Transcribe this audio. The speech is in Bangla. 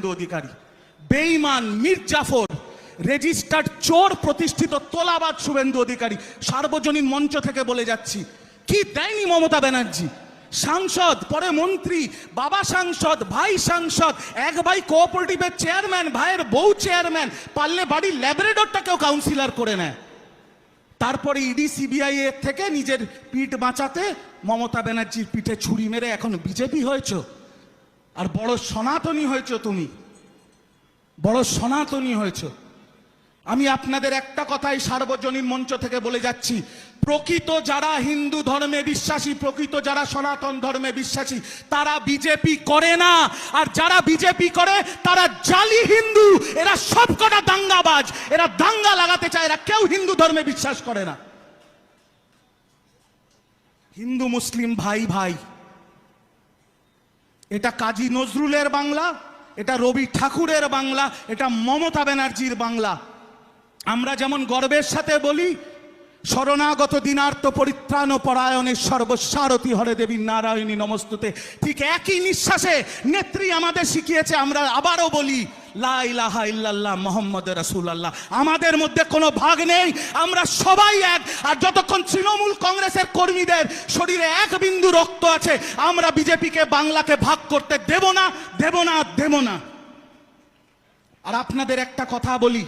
অধিকারী, বেঈমান মীর জাফর, রেজিস্টার্ড চোর প্রতিষ্ঠিত তোলাবাজ শুভেন্দু অধিকারী সার্বজনীন মঞ্চ থেকে বলে যাচ্ছি, কি দেয়নি মমতা ব্যানার্জি? সাংসদ, পরে মন্ত্রী, বাবা সাংসদ, ভাই সাংসদ, এক ভাই কোঅপারেটিভের চেয়ারম্যান, ভাইয়ের বউ চেয়ারম্যান, পারলে বাড়ির ল্যাবরেটরটাকেও কাউন্সিলর করে নেয়। তারপরে ইডি সিবিআই এর থেকে নিজের পিঠ বাঁচাতে মমতা ব্যানার্জির পিঠে ছুরি মেরে এখন বিজেপি হয়েছ। আর বড় সনাতনী হয়েছ, তুমি বড় সনাতনী হয়েছ। আমি আপনাদের একটা কথাই সার্বজনীন মঞ্চ থেকে বলে যাচ্ছি, প্রকৃত যারা হিন্দু ধর্মে বিশ্বাসী, প্রকৃত যারা সনাতন ধর্মে বিশ্বাসী, তারা বিজেপি করে না। আর যারা বিজেপি করে তারা জালি হিন্দু, এরা সবকটা দাঙ্গাবাজ, এরা দাঙ্গা লাগাতে চায়, এরা কেউ হিন্দু ধর্মে বিশ্বাস করে না। হিন্দু মুসলিম ভাই ভাই, এটা কাজী নজরুলের বাংলা, এটা রবি ঠাকুরের বাংলা, এটা মমতা ব্যানার্জির বাংলা। আমরা যেমন গর্বের সাথে বলি শরণাগত দীনার্ত পরিত্রাণ পরায়ণের সর্বসারথী হরে দেবী নারায়ণী নমস্তুতে, ঠিক একই নিঃশ্বাসে নেত্রী আমাদের শিখিয়েছে আমরা আবারও বলি লা ইলাহা ইল্লাল্লাহ মুহাম্মদ রাসূলুল্লাহ। আমাদের মধ্যে কোনো ভাগ নেই, আমরা সবাই এক। আর যতক্ষণ তৃণমূল কংগ্রেসের কর্মীদের শরীরে এক বিন্দু রক্ত আছে, আমরা বিজেপিকে বাংলাকে ভাগ করতে দেব না, দেব না, দেব না। আর আপনাদের একটা কথা বলি,